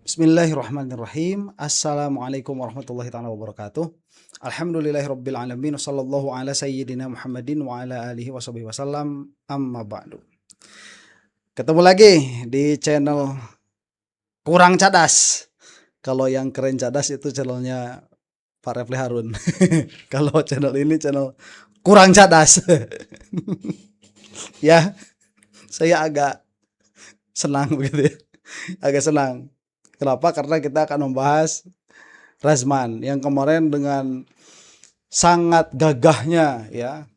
Bismillahirrahmanirrahim. Assalamualaikum warahmatullahi taala wabarakatuh. Alhamdulillahirabbil alamin wasallallahu ala sayyidina Muhammadin wa ala alihi washabihi wasallam. Amma ba'du. Ketemu lagi di channel Kurang Cadas. Kalau yang keren cadas itu channelnya Pak Refli Harun. Kalau channel ini channel Kurang Cadas. Ya, saya agak senang begitu ya. Agak senang. Kenapa? Karena kita akan membahas Razman yang kemarin dengan sangat gagahnya ya,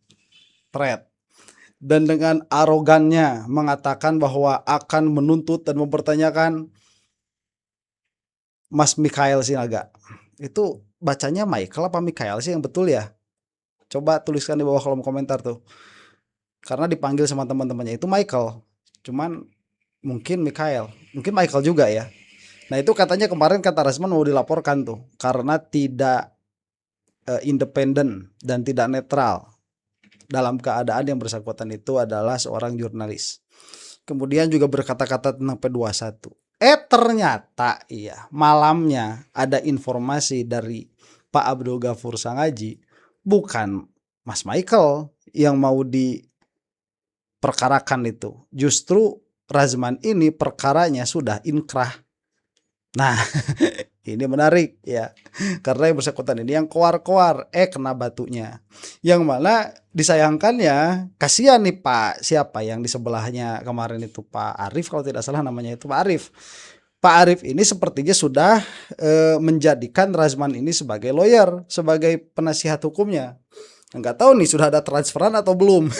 Pret, dan dengan arogannya mengatakan bahwa akan menuntut dan mempertanyakan Mas Mikhail Sinaga. Itu bacanya Michael apa Mikhail sih yang betul ya? Coba tuliskan di bawah kolom komentar tuh. Karena dipanggil sama teman-temannya itu Michael. Cuman mungkin Mikhail, mungkin Michael juga ya. Nah itu katanya kemarin kata Razman mau dilaporkan tuh karena tidak independen dan tidak netral dalam keadaan yang bersangkutan itu adalah seorang jurnalis. Kemudian juga berkata-kata tentang P21. Ternyata iya malamnya ada informasi dari Pak Abdul Ghafur Sangaji, bukan Mas Michael yang mau diperkarakan itu. Justru Razman ini perkaranya sudah inkrah. Nah ini menarik ya, karena yang bersangkutan ini yang koar-koar kena batunya, yang mana disayangkannya kasihan nih Pak siapa yang di sebelahnya kemarin itu Pak Arif kalau tidak salah namanya itu Pak Arif. Pak Arif ini sepertinya sudah menjadikan Razman ini sebagai lawyer, sebagai penasihat hukumnya. Enggak tahu nih sudah ada transferan atau belum.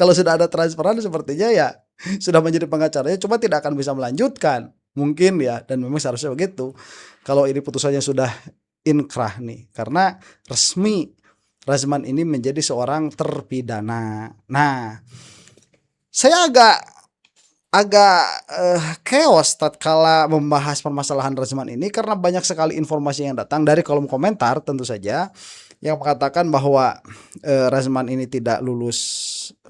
Kalau sudah ada transferan sepertinya ya sudah menjadi pengacaranya, cuma tidak akan bisa melanjutkan. Mungkin ya, dan memang seharusnya begitu. Kalau ini putusannya sudah inkrah nih, karena resmi Razman ini menjadi seorang terpidana. Nah, saya agak chaos tatkala membahas permasalahan Razman ini karena banyak sekali informasi yang datang dari kolom komentar tentu saja yang mengatakan bahwa Razman ini tidak lulus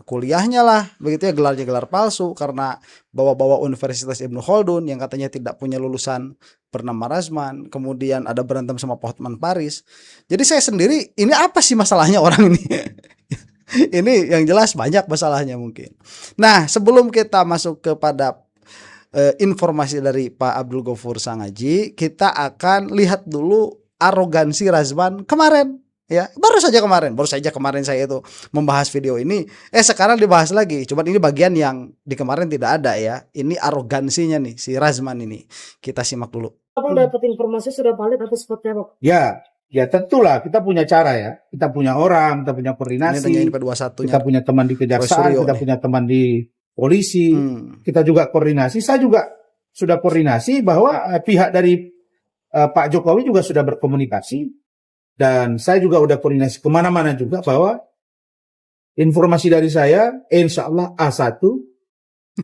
kuliahnya lah, begitu ya, gelarnya gelar palsu karena bawa-bawa Universitas Ibnu Khaldun yang katanya tidak punya lulusan bernama Razman. Kemudian ada berantem sama Pak Hotman Paris. Jadi saya sendiri ini apa sih masalahnya orang ini? Ini yang jelas banyak masalahnya mungkin. Nah sebelum kita masuk kepada informasi dari Pak Abdul Ghafur Sangaji, kita akan lihat dulu arogansi Razman kemarin. Ya, baru saja kemarin saya itu membahas video ini. Sekarang dibahas lagi. Cuman ini bagian yang di kemarin tidak ada ya. Ini arogansinya nih si Razman ini. Kita simak dulu. Abang dapat informasi sudah valid atau seperti apa? Ya tentulah kita punya cara ya. Kita punya orang, kita punya koordinasi. Kita punya teman di kejaksaan, kita punya teman di polisi. Kita juga koordinasi. Saya juga sudah koordinasi bahwa pihak dari Pak Jokowi juga sudah berkomunikasi. Dan saya juga udah koordinasi kemana-mana juga bahwa informasi dari saya, insya Allah A1,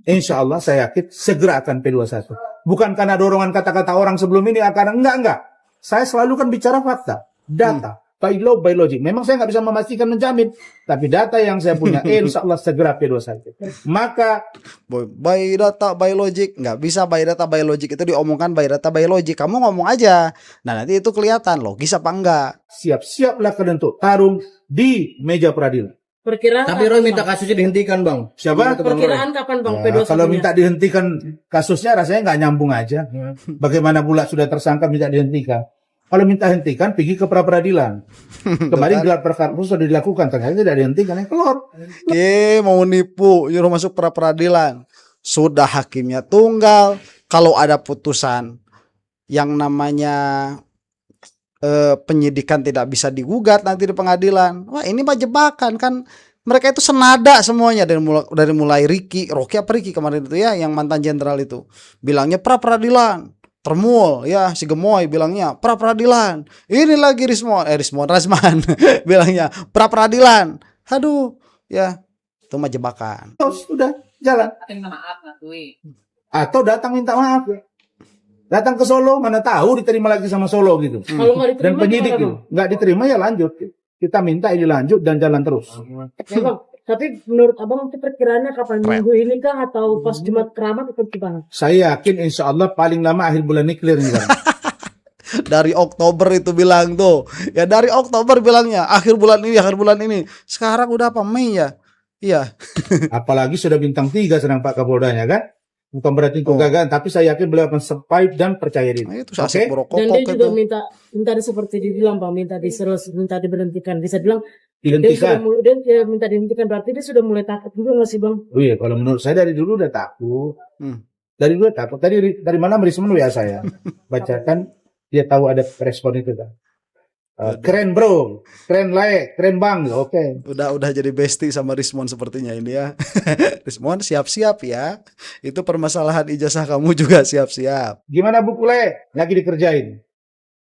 insya Allah saya yakin segera akan P21. Bukan karena dorongan kata-kata orang sebelum ini, akan enggak. Saya selalu kan bicara fakta, data, by law, by logic. Memang saya nggak bisa memastikan menjamin, tapi data yang saya punya, insya Allah segera P21. Maka by data, by logic, nggak bisa by data, by logic itu diomongkan by data, by logic. Kamu ngomong aja, nah nanti itu kelihatan logis apa enggak. Siap-siaplah kalian untuk tarung di meja peradilan. Perkiraan. Tapi Roy minta kasusnya dihentikan bang. Siapa? Perkiraan kapan bang Ya, P21? kalau minta dihentikan kasusnya rasanya nggak nyambung aja. Bagaimana pula sudah tersangka minta dihentikan? Kalau minta hentikan pergi ke pra peradilan. Kemarin gelar perkara sudah dilakukan, ternyata tidak dihentikan, yang keluar. Mau nipu, nyuruh masuk pra peradilan. Sudah hakimnya tunggal. Kalau ada putusan yang namanya penyidikan tidak bisa digugat nanti di pengadilan. Wah ini mah jebakan kan. Mereka itu senada semuanya dari mulai Rocky kemarin itu ya, yang mantan jenderal itu bilangnya pra peradilan. Termul ya si Gemoy bilangnya pra peradilan. Ini lagi Razman bilangnya pra peradilan. Aduh ya itu mah jebakan. Sudah jalan. Atau datang minta maaf. Datang ke Solo, mana tahu diterima lagi sama Solo gitu. Kalau nggak diterima, dan penyidik gitu. Nggak diterima ya lanjut. Kita minta ini lanjut dan jalan terus. Ya bang, Tapi menurut abang itu perkiraannya kapan? Keren. Minggu ini kah atau pas Jumat Keramat atau gimana? Saya yakin insya Allah paling lama akhir bulan ini clear nih Bang. Dari Oktober itu bilang tuh. Ya dari Oktober bilangnya akhir bulan ini. Sekarang udah apa? Mei ya? Iya. Apalagi sudah bintang 3 sedang Pak Kapoldanya kan. Bukan berarti kegagalan, tapi saya yakin beliau akan survive dan percaya diri. Nah, itu Oke? asik Dan berokok dia juga itu. minta seperti dibilang Bang, minta diberhentikan. Bisa bilang Dihentikan. dia minta dihentikan, berarti dia sudah mulai takut juga nggak sih Bang? Oh iya, kalau menurut saya dari dulu udah takut. Dari dulu takut. Dari mana Risman WA saya bacakan, dia tahu ada respon itu kan. Keren bro, keren Lae, keren Bang. Oke. Udah jadi bestie sama Rismon sepertinya ini ya. Rismon siap-siap ya. Itu permasalahan ijazah kamu juga siap-siap. Gimana buku Le? Lagi dikerjain.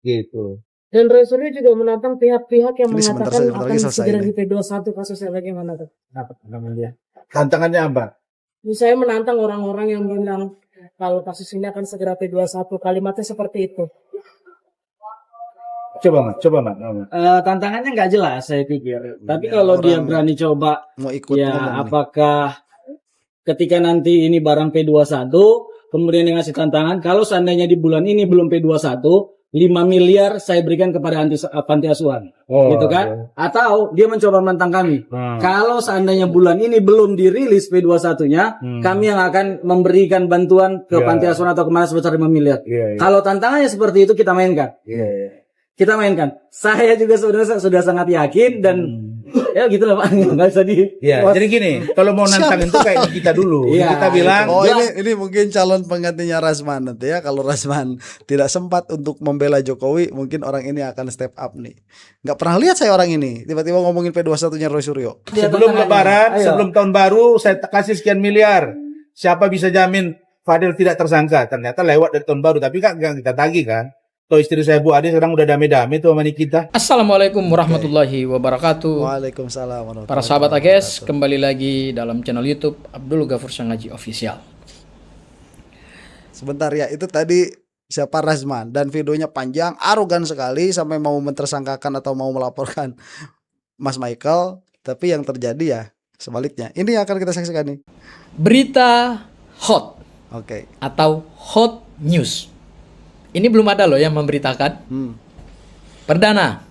Gitu. Dan Roy Suryo juga menantang pihak-pihak yang Ini sebentar mengatakan lagi akan selesai segera ini. di P21 kasusnya bagaimana tuh? Apa namanya? Tantangannya apa? Saya menantang orang-orang yang bilang kalau kasus ini akan segera P21, kalimatnya seperti itu. Coba Mat. Tantangannya nggak jelas saya pikir. Tapi kalau dia berani coba, Mau ikut ya ngomong nih. apakah ketika nanti ini barang P21, kemudian dia ngasih tantangan, kalau seandainya di bulan ini belum P21, 5 miliar saya berikan kepada panti asuhan. Gitu kan? Iya. Atau dia mencoba menantang kami. Kalau seandainya bulan ini belum dirilis P21-nya, kami yang akan memberikan bantuan ke panti asuhan atau kemana sebesar 5 miliar. Kalau tantangannya seperti itu kita mainkan. Kita mainkan. Saya juga sudah sangat yakin dan ya gitu lah Pak. Nggak usah di. Ya, jadi gini, kalau mau nantang itu kayak kita dulu. Iya, Kita bilang, Oh ini mungkin calon penggantinya Rasman nanti ya. Kalau Rasman tidak sempat untuk membela Jokowi, mungkin orang ini akan step up nih. Nggak pernah lihat saya orang ini tiba-tiba ngomongin P21-nya Roy Suryo. sebelum Lebaran, sebelum tahun baru, saya kasih sekian miliar. Siapa bisa jamin Fadil tidak tersangka? Ternyata lewat dari tahun baru, tapi kan nggak kita tagih kan. Tuh istri saya Bu Ade sekarang udah damai-damai tuh sama Nikita. Assalamualaikum warahmatullahi wabarakatuh. Waalaikumsalam warahmatullahi Para sahabat AGS, kembali lagi dalam channel YouTube Abdul Ghafur Sangaji Official. Sebentar ya, itu tadi siapa Rasman dan videonya panjang, arogan sekali sampai mau mentersangkakan atau mau melaporkan Mas Michael, tapi yang terjadi ya sebaliknya. Ini yang akan kita saksikan nih. Berita hot Oke. atau hot news. Ini belum ada loh yang memberitakan. Perdana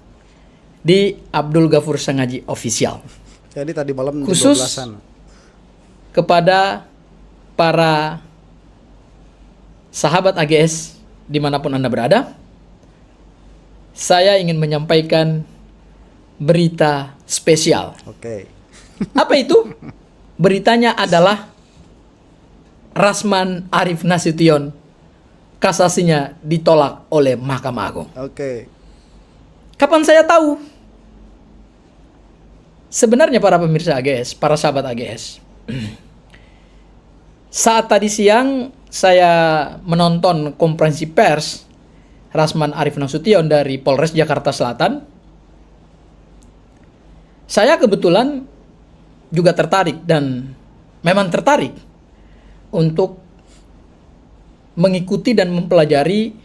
di Abdul Ghafur Sangaji Official. Jadi tadi malam Khusus 12-an. kepada para sahabat AGS dimanapun Anda berada, saya ingin menyampaikan berita spesial. Oke. Apa itu? Beritanya adalah Rasman Arif Nasution kasasinya ditolak oleh Mahkamah Agung. Oke. Kapan saya tahu? Sebenarnya para pemirsa AGS, para sahabat AGS, saat tadi siang saya menonton konferensi pers Rasman Arif Nasution dari Polres Jakarta Selatan, saya kebetulan juga tertarik dan memang tertarik untuk mengikuti dan mempelajari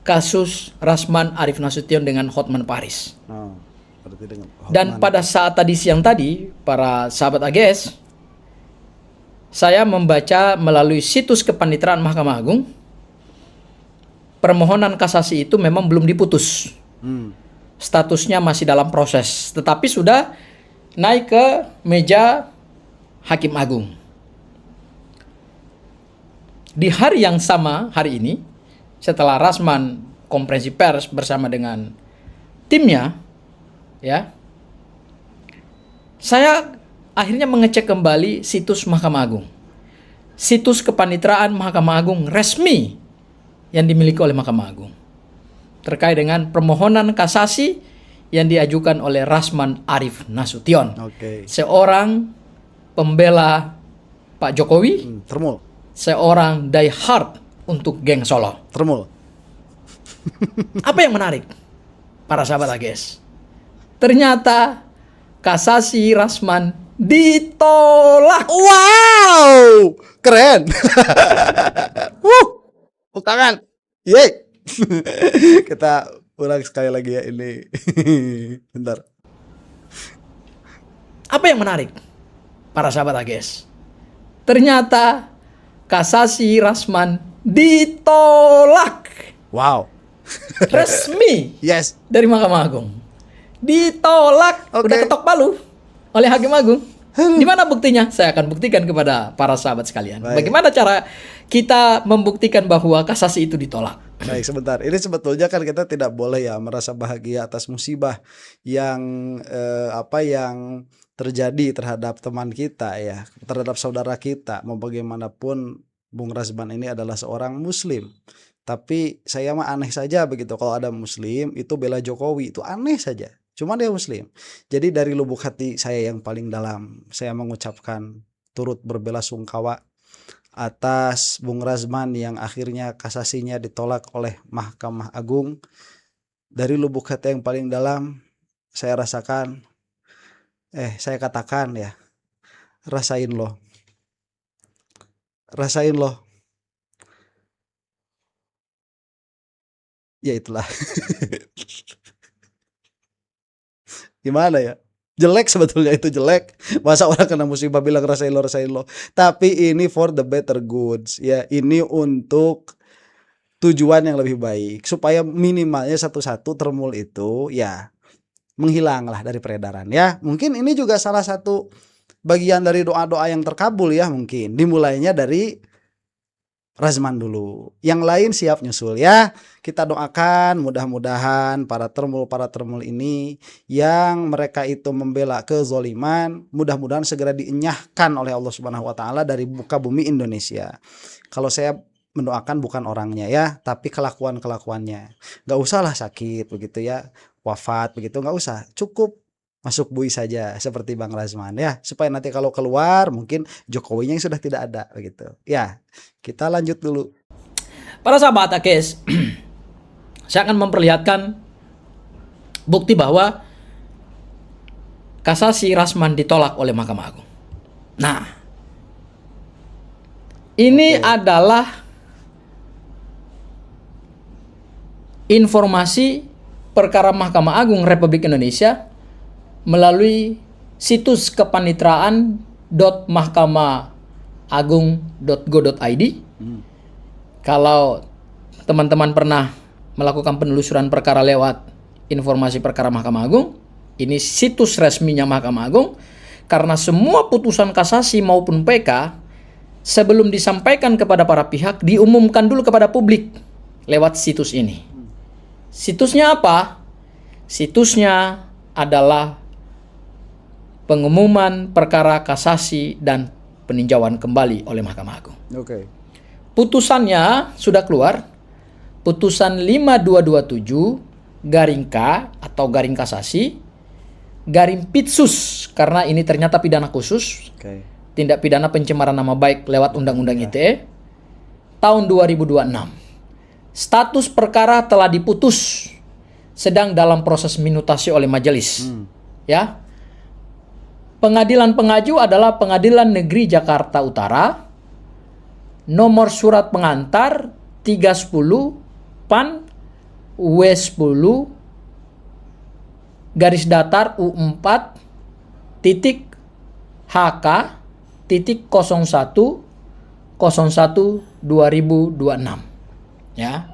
kasus Rasman Arif Nasution dengan Hotman Paris. Oh, berarti dengan Dan pada saat tadi siang tadi, para sahabat AGS, saya membaca melalui situs Kepanitraan Mahkamah Agung, permohonan kasasi itu memang belum diputus. Statusnya masih dalam proses, tetapi sudah naik ke meja Hakim Agung. Di hari yang sama, hari ini, setelah Rasman konferensi pers bersama dengan timnya, ya, saya akhirnya mengecek kembali situs Mahkamah Agung. Situs Kepanitraan Mahkamah Agung resmi yang dimiliki oleh Mahkamah Agung. Terkait dengan permohonan kasasi yang diajukan oleh Rasman Arif Nasution. Oke. Seorang pembela Pak Jokowi, Termul. seorang die hard untuk geng Solo. Termul. Apa yang menarik, para sahabat AGS? Ternyata kasasi Rasman ditolak. Wow, keren. Tepuk tangan. Yeay. Kita ulang sekali lagi ya ini. Bentar. Apa yang menarik? para sahabat AGS. Ternyata kasasi Rasman ditolak. Wow. Resmi Yes. dari Mahkamah Agung. Ditolak, udah ketok palu oleh Hakim Agung. Di mana buktinya? Saya akan buktikan kepada para sahabat sekalian. Baik. Bagaimana cara kita membuktikan bahwa kasasi itu ditolak? Baik, sebentar. Ini sebetulnya kan kita tidak boleh ya merasa bahagia atas musibah yang yang terjadi terhadap teman kita ya, terhadap saudara kita. Mau bagaimanapun Bung Razman ini adalah seorang muslim. Tapi saya mah aneh saja begitu kalau ada muslim itu bela Jokowi, itu aneh saja. Cuma dia muslim. Jadi dari lubuk hati saya yang paling dalam, saya mengucapkan turut berbelasungkawa atas Bung Razman yang akhirnya kasasinya ditolak oleh Mahkamah Agung. Dari lubuk hati yang paling dalam saya rasakan, saya katakan ya, rasain loh. Ya itulah. Gimana ya? Jelek sebetulnya, itu jelek. Masa orang kena musibah bilang rasain lo. Tapi ini for the better goods ya. Ini untuk tujuan yang lebih baik, supaya minimalnya satu-satu termul itu ya menghilanglah dari peredaran ya. Mungkin ini juga salah satu bagian dari doa-doa yang terkabul ya, mungkin dimulainya dari Razman dulu, yang lain siap nyusul ya. Kita doakan mudah-mudahan para termul ini yang mereka itu membela kezoliman, mudah-mudahan segera dienyahkan oleh Allah Subhanahu wa taala dari muka bumi Indonesia. Kalau saya mendoakan bukan orangnya ya, tapi kelakuannya. Gak usahlah sakit begitu ya, wafat begitu, gak usah, cukup masuk bui saja seperti Bang Razman ya, supaya nanti kalau keluar mungkin Jokowinya yang sudah tidak ada begitu ya. Kita lanjut dulu. Para sahabat AGS, saya akan memperlihatkan bukti bahwa kasasi Razman ditolak oleh Mahkamah Agung. Nah, ini adalah informasi perkara Mahkamah Agung Republik Indonesia melalui situs kepanitraan.mahkamaagung.go.id. Kalau teman-teman pernah melakukan penelusuran perkara lewat informasi perkara Mahkamah Agung, ini situs resminya Mahkamah Agung, karena semua putusan kasasi maupun PK sebelum disampaikan kepada para pihak diumumkan dulu kepada publik lewat situs ini. Situsnya apa? Situsnya adalah pengumuman perkara kasasi dan peninjauan kembali oleh Mahkamah Agung. Putusannya sudah keluar. Putusan 5227/K atau garing kasasi garing Pitsus, karena ini ternyata pidana khusus. Tindak pidana pencemaran nama baik lewat Undang-Undang ITE tahun 2026. Status perkara telah diputus, sedang dalam proses minutasi oleh majelis. Ya. Pengadilan pengaju adalah Pengadilan Negeri Jakarta Utara, nomor surat pengantar 310 PAN W10 garis datar U4 titik HK titik 01 2026 ya.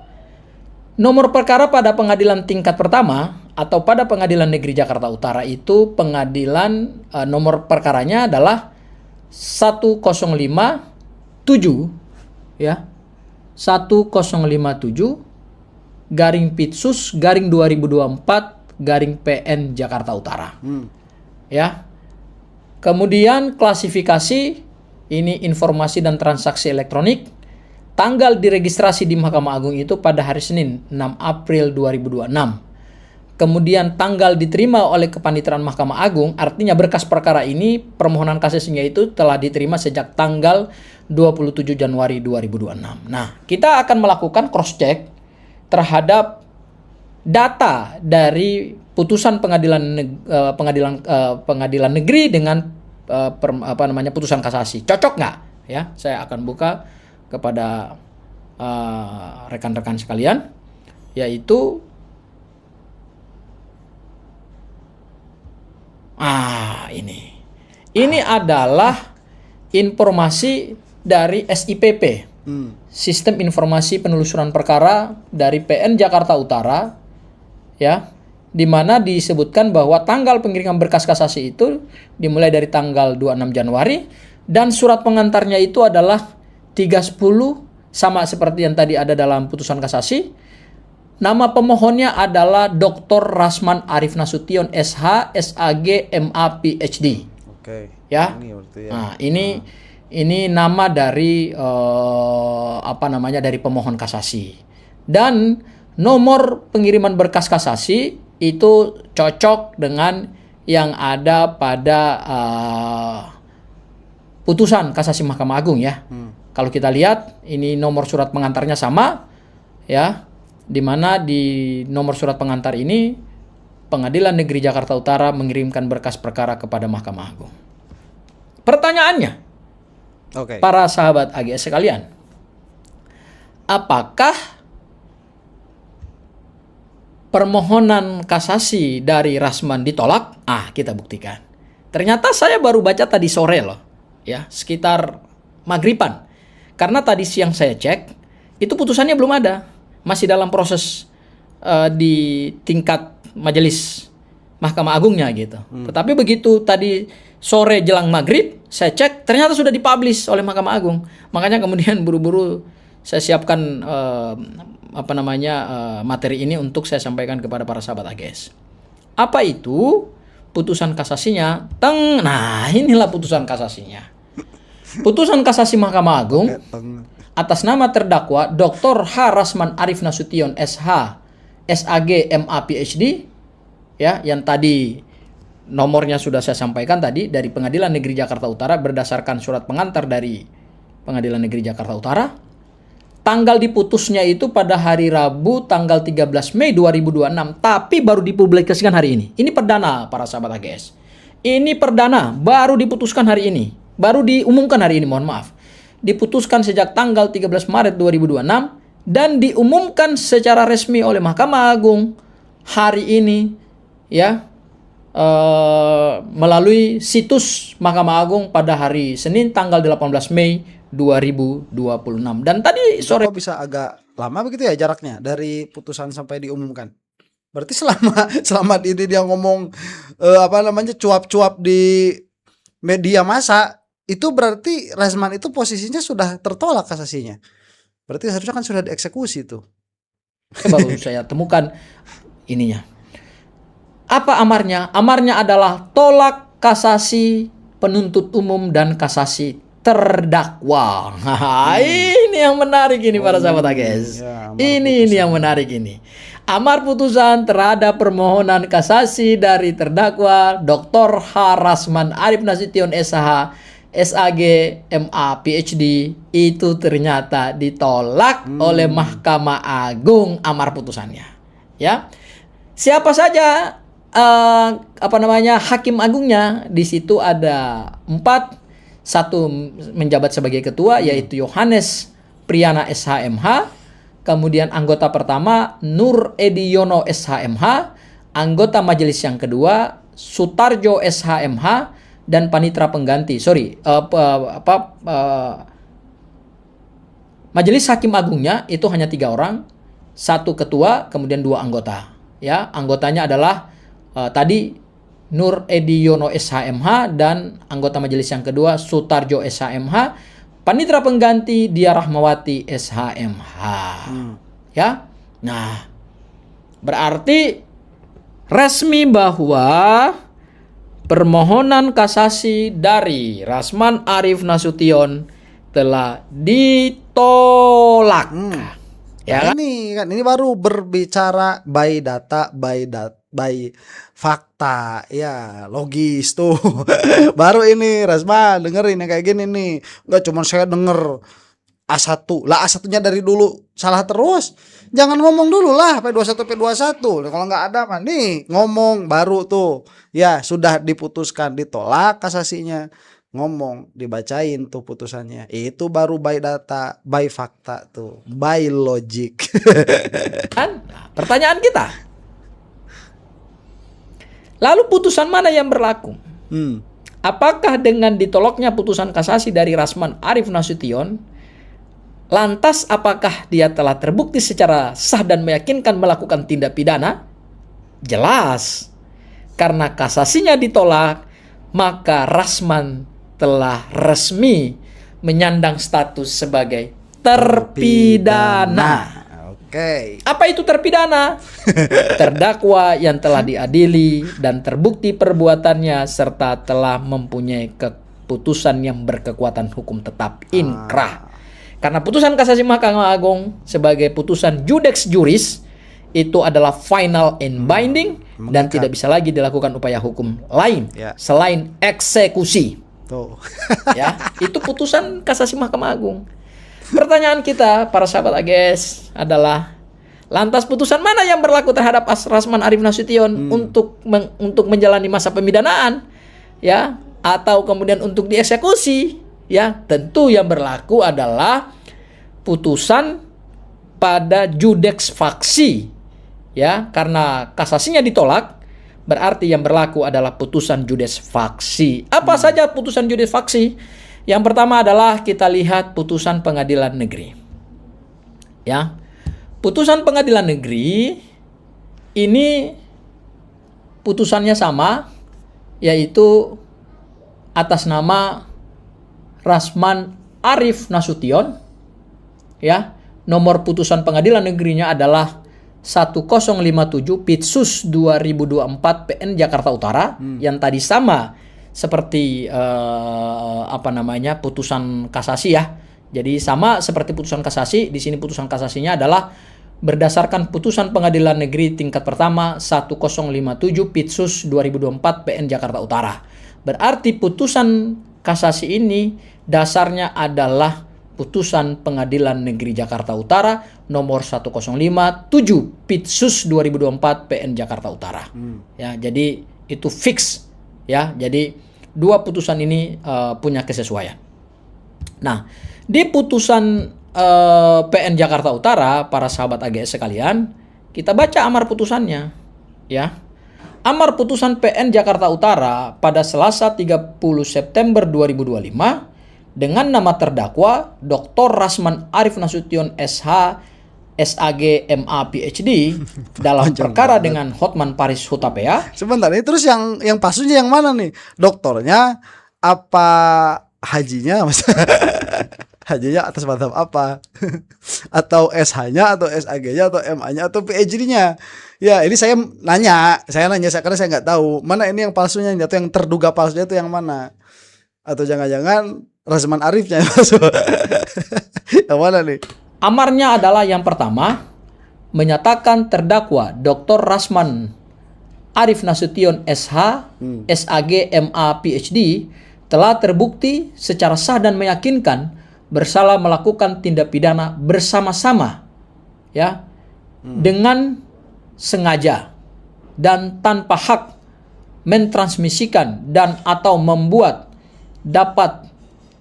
Nomor perkara pada pengadilan tingkat pertama atau pada Pengadilan Negeri Jakarta Utara itu pengadilan nomor perkaranya adalah 1057 ya. 1057 garing Pitsus garing 2024 garing PN Jakarta Utara. Ya. Kemudian klasifikasi ini informasi dan transaksi elektronik. Tanggal diregistrasi di Mahkamah Agung itu pada hari Senin 6 April 2026. Kemudian tanggal diterima oleh Kepanitraan Mahkamah Agung, artinya berkas perkara ini permohonan kasasinya itu telah diterima sejak tanggal 27 Januari 2026. Nah, kita akan melakukan cross check terhadap data dari putusan pengadilan negeri dengan putusan kasasi. Cocok nggak? Ya, saya akan buka kepada rekan-rekan sekalian, yaitu Ini adalah informasi dari SIPP, Sistem Informasi Penelusuran Perkara dari PN Jakarta Utara, ya, di mana disebutkan bahwa tanggal pengiriman berkas kasasi itu dimulai dari tanggal 26 Januari dan surat pengantarnya itu adalah 310, sama seperti yang tadi ada dalam putusan kasasi. Nama pemohonnya adalah Dr. Rasman Arif Nasution SH, SAG, MA, PhD. Oke. Ya. Ini berarti ya. Nah, ini nama dari dari pemohon kasasi. Dan nomor pengiriman berkas kasasi itu cocok dengan yang ada pada putusan kasasi Mahkamah Agung ya. Kalau kita lihat ini nomor surat pengantarnya sama ya, di mana di nomor surat pengantar ini Pengadilan Negeri Jakarta Utara mengirimkan berkas perkara kepada Mahkamah Agung. Pertanyaannya, para sahabat AGS sekalian, apakah permohonan kasasi dari Rasman ditolak? Kita buktikan. Ternyata saya baru baca tadi sore loh, ya, sekitar maghriban. Karena tadi siang saya cek, itu putusannya belum ada, masih dalam proses di tingkat majelis Mahkamah Agungnya gitu. Tetapi begitu tadi sore jelang maghrib, saya cek ternyata sudah dipublish oleh Mahkamah Agung. Makanya kemudian buru-buru saya siapkan materi ini untuk saya sampaikan kepada para sahabat AGS. Apa itu putusan kasasinya? Nah, inilah putusan kasasinya. Putusan kasasi Mahkamah Agung atas nama terdakwa Dr. H. Rasman Arif Nasution SH, SAG, MA, PhD, ya, yang tadi nomornya sudah saya sampaikan tadi dari Pengadilan Negeri Jakarta Utara berdasarkan surat pengantar dari Pengadilan Negeri Jakarta Utara. Tanggal diputusnya itu pada hari Rabu tanggal 13 Mei 2026, tapi baru dipublikasikan hari ini. Ini perdana para sahabat AGS. Ini perdana, baru diputuskan hari ini. Baru diumumkan hari ini, mohon maaf. Diputuskan sejak tanggal 13 Maret 2026 dan diumumkan secara resmi oleh Mahkamah Agung hari ini, ya, melalui situs Mahkamah Agung pada hari Senin tanggal 18 Mei 2026. Dan tadi sore bisa agak lama begitu ya jaraknya dari putusan sampai diumumkan. Berarti selama ini dia ngomong cuap-cuap di media massa, itu berarti Rasman itu posisinya sudah tertolak kasasinya. Berarti seharusnya kan sudah dieksekusi tuh. Baru saya temukan ininya. Apa amarnya? Amarnya adalah tolak kasasi penuntut umum dan kasasi terdakwa. Ini yang menarik ini para sahabat AGS. Ya, ini yang menarik ini. Amar putusan terhadap permohonan kasasi dari terdakwa Dr. H. Rasman Arif Nasution SH, SAG, MA, PhD itu ternyata ditolak oleh Mahkamah Agung amar putusannya. Ya, siapa saja hakim agungnya? Di situ ada 4. Satu menjabat sebagai ketua yaitu Yohanes Priyana SHMH. Kemudian anggota pertama Nur Edi Yono SHMH. Anggota majelis yang kedua Sutarjo SHMH. Dan panitra pengganti, majelis hakim agungnya itu hanya 3 orang, 1 ketua, kemudian 2 anggota. Ya, anggotanya adalah tadi Nur Edi Yono SHMH dan anggota majelis yang kedua Sutarjo SHMH, panitra pengganti Dia Rahmawati SHMH. Ya, nah berarti resmi bahwa permohonan kasasi dari Rasman Arif Nasution telah ditolak. Ya kan? Ini baru berbicara by data, by fakta, ya logis tuh. Baru ini Rasman dengerin yang kayak gini nih. Enggak cuma saya denger A1 lah, A1-nya dari dulu salah terus. Jangan ngomong dulu lah P21. Kalau nggak ada mah nih ngomong baru tuh. Ya sudah diputuskan ditolak kasasinya. Ngomong dibacain tuh putusannya. Itu baru by data, by fakta tuh, by logic. Kan? Pertanyaan kita. Lalu putusan mana yang berlaku? apakah dengan ditolaknya putusan kasasi dari Rasman Arif Nasution, lantas apakah dia telah terbukti secara sah dan meyakinkan melakukan tindak pidana? Jelas. Karena kasasinya ditolak, maka Rasman telah resmi menyandang status sebagai terpidana. Oke. Apa itu terpidana? Terdakwa yang telah diadili dan terbukti perbuatannya serta telah mempunyai keputusan yang berkekuatan hukum tetap inkrah. Karena putusan kasasi Mahkamah Agung sebagai putusan judex juris itu adalah final and binding dan tidak bisa lagi dilakukan upaya hukum lain selain eksekusi. Tuh. Ya, itu putusan kasasi Mahkamah Agung. Pertanyaan kita para sahabat AGS adalah, lantas putusan mana yang berlaku terhadap Rasman Arif Nasution untuk menjalani masa pemidanaan, ya, atau kemudian untuk dieksekusi? Ya, tentu yang berlaku adalah putusan pada judex faksi, ya, karena kasasinya ditolak, berarti yang berlaku adalah putusan judex faksi. Apa saja putusan judex faksi? Yang pertama adalah kita lihat putusan pengadilan negeri. Ya. Putusan pengadilan negeri ini putusannya sama, yaitu atas nama Rasman Arif Nasution. Ya. Nomor putusan pengadilan negerinya adalah 1057 Pitsus 2024 PN Jakarta Utara yang tadi sama seperti putusan kasasi ya. Jadi sama seperti putusan kasasi, di sini putusan kasasinya adalah berdasarkan putusan pengadilan negeri tingkat pertama 1057 Pitsus 2024 PN Jakarta Utara. Berarti putusan kasasi ini dasarnya adalah putusan pengadilan negeri Jakarta Utara nomor 1057 Pitsus 2024 PN Jakarta Utara. Ya, jadi itu fix. Ya, jadi dua putusan ini punya kesesuaian. Nah, di putusan PN Jakarta Utara, para sahabat AGS sekalian, kita baca amar putusannya. Ya, amar putusan PN Jakarta Utara pada Selasa 30 September 2025 dengan nama terdakwa Dr. Rasman Arif Nasution SH SAG MA PhD dalam perkara dengan Hotman Paris Hutapea. Sebentar nih, terus yang pasunya yang mana nih? Doktornya apa hajinya? Hajinya atas mantap apa? Atau SH-nya atau SAG-nya atau MA-nya atau PhD-nya? Ya, ini saya nanya karena saya nggak tahu mana ini yang palsunya atau yang terduga palsunya itu yang mana? Atau jangan-jangan Rasman Arifnya yang palsu? Yang mana nih? Amarnya adalah yang pertama, menyatakan terdakwa Dr. Rasman Arif Nasution SH, SAG, MA, PhD telah terbukti secara sah dan meyakinkan bersalah melakukan tindak pidana bersama-sama, ya, dengan sengaja dan tanpa hak mentransmisikan dan atau membuat dapat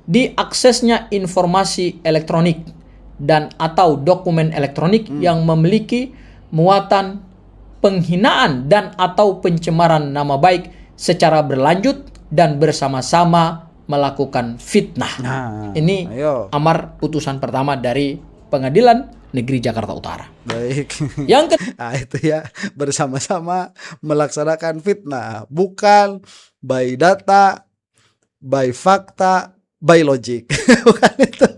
diaksesnya informasi elektronik dan atau dokumen elektronik yang memiliki muatan penghinaan dan atau pencemaran nama baik secara berlanjut dan bersama-sama melakukan fitnah. Ini amar putusan pertama dari Pengadilan Negeri Jakarta Utara. Baik. Yang itu ya, bersama-sama melaksanakan fitnah, bukan by data, by fakta, by logic. Bukan itu.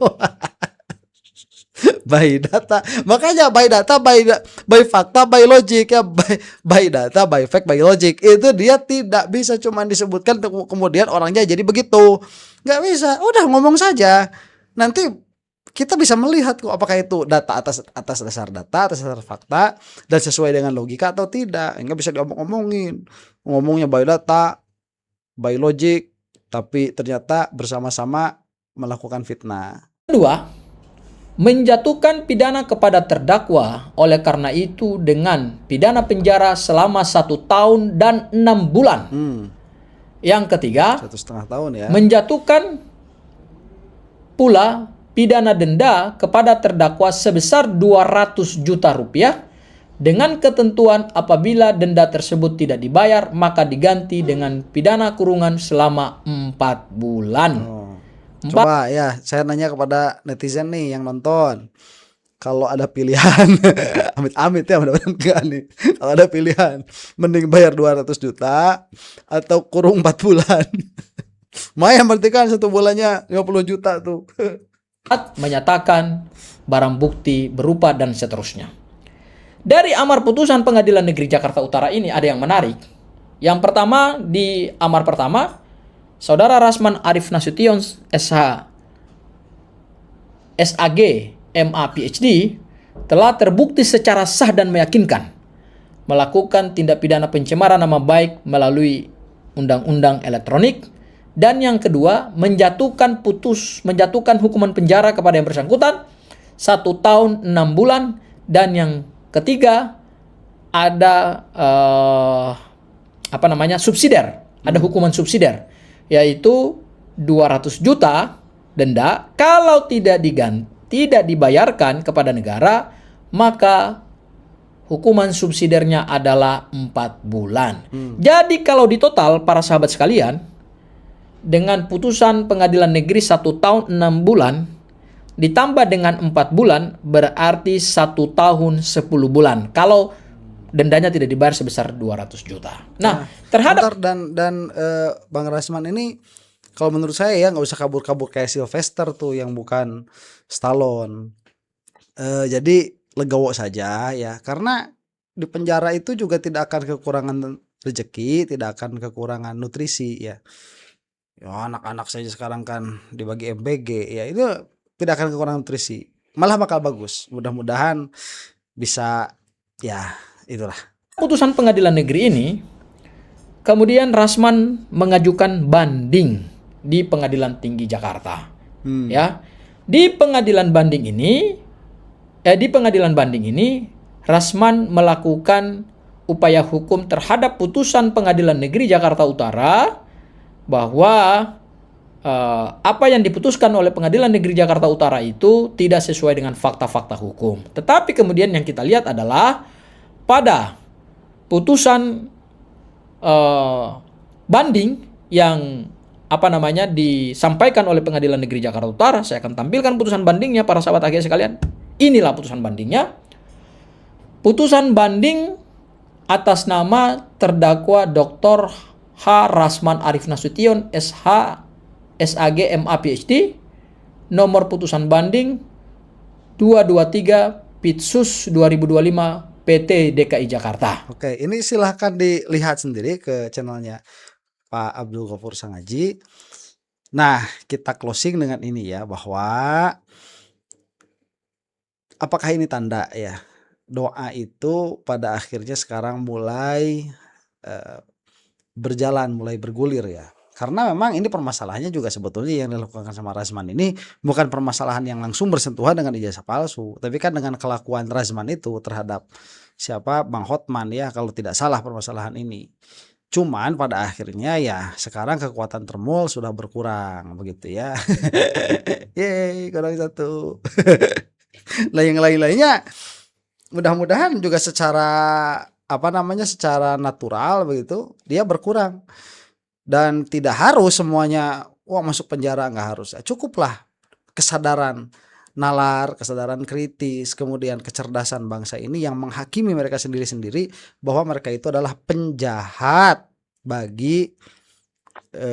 By data, makanya by data, by fakta, by logic ya, by data, by fact, by logic itu dia tidak bisa cuma disebutkan kemudian orangnya jadi begitu, nggak bisa. Udah ngomong saja, nanti kita bisa melihat kok apakah itu data atas dasar data, atas dasar fakta dan sesuai dengan logika atau tidak. Nggak bisa diomong-omongin, ngomongnya by data, by logic, tapi ternyata bersama-sama melakukan fitnah. Kedua, menjatuhkan pidana kepada terdakwa oleh karena itu dengan pidana penjara selama 1 tahun dan 6 bulan. Yang ketiga, 1,5 tahun ya. Menjatuhkan pula pidana denda kepada terdakwa sebesar 200 juta rupiah dengan ketentuan apabila denda tersebut tidak dibayar maka diganti dengan pidana kurungan selama 4 bulan. Coba ya, saya nanya kepada netizen nih yang nonton. Kalau ada pilihan, amit-amit ya, mudah-mudahan enggak nih. Kalau ada pilihan, mending bayar 200 juta atau kurung 4 bulan. Lumayan berarti kan 1 bulannya 50 juta tuh. Menyatakan barang bukti berupa dan seterusnya. Dari amar putusan Pengadilan Negeri Jakarta Utara ini ada yang menarik. Yang pertama, di amar pertama, Saudara Rasman Arif Nasution SAG MA PhD telah terbukti secara sah dan meyakinkan melakukan tindak pidana pencemaran nama baik melalui undang-undang elektronik, dan yang kedua menjatuhkan hukuman penjara kepada yang bersangkutan 1 tahun 6 bulan, dan yang ketiga ada subsidiar, ada hukuman subsidiar yaitu 200 juta denda kalau tidak dibayarkan kepada negara, maka hukuman subsidiarnya adalah 4 bulan. Jadi kalau di total para sahabat sekalian, dengan putusan pengadilan negeri 1 tahun 6 bulan ditambah dengan 4 bulan berarti 1 tahun 10 bulan kalau dendanya tidak dibayar sebesar 200 juta. Nah, terhadap Bang Rasman ini kalau menurut saya ya nggak usah kabur-kabur kayak Sylvester tuh yang bukan Stallone. Jadi legowo saja ya, karena di penjara itu juga tidak akan kekurangan rezeki, tidak akan kekurangan nutrisi ya. Ya anak-anak saja sekarang kan dibagi MBG ya, itu tidak akan kekurangan nutrisi, malah bakal bagus. Mudah-mudahan bisa ya, itulah. Putusan pengadilan negeri ini kemudian Rasman mengajukan banding di Pengadilan Tinggi Jakarta. Ya. Di pengadilan banding ini Rasman melakukan upaya hukum terhadap putusan Pengadilan Negeri Jakarta Utara bahwa apa yang diputuskan oleh Pengadilan Negeri Jakarta Utara itu tidak sesuai dengan fakta-fakta hukum. Tetapi kemudian yang kita lihat adalah pada putusan banding yang disampaikan oleh Pengadilan Negeri Jakarta Utara. Saya akan tampilkan putusan bandingnya para sahabat AGS sekalian. Inilah putusan bandingnya. Putusan banding atas nama terdakwa Dr. H. Rasman Arif Nasution SAG MA PhD, nomor putusan banding 223 Pitsus 2025 PT DKI Jakarta. Oke, ini silahkan dilihat sendiri ke channelnya Pak Abdul Ghafur Sangaji. Nah, kita closing dengan ini ya, bahwa apakah ini tanda ya, doa itu pada akhirnya sekarang mulai berjalan, mulai bergulir ya. Karena memang ini permasalahannya juga sebetulnya yang dilakukan sama Rasman ini bukan permasalahan yang langsung bersentuhan dengan ijazah palsu, tapi kan dengan kelakuan Rasman itu terhadap siapa, Bang Hotman ya, kalau tidak salah permasalahan ini. Cuman pada akhirnya ya sekarang kekuatan Termul sudah berkurang begitu ya. Yeay, kurang 1. Nah yang lain-lainnya mudah-mudahan juga secara secara natural begitu dia berkurang. Dan tidak harus semuanya masuk penjara, nggak harus. Cukuplah kesadaran nalar, kesadaran kritis, kemudian kecerdasan bangsa ini yang menghakimi mereka sendiri-sendiri bahwa mereka itu adalah penjahat bagi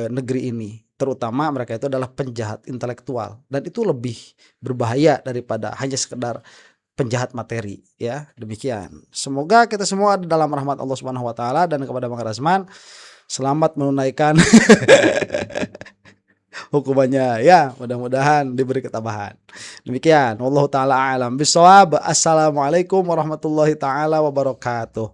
negeri ini. Terutama mereka itu adalah penjahat intelektual, dan itu lebih berbahaya daripada hanya sekedar penjahat materi ya. Demikian. Semoga kita semua ada dalam rahmat Allah Subhanahu wa taala, dan kepada Bang Rasman selamat menunaikan hukumannya ya, mudah-mudahan diberi ketabahan. Demikian, wallahu taala alam bisawab. Assalamualaikum warahmatullahi taala wabarakatuh.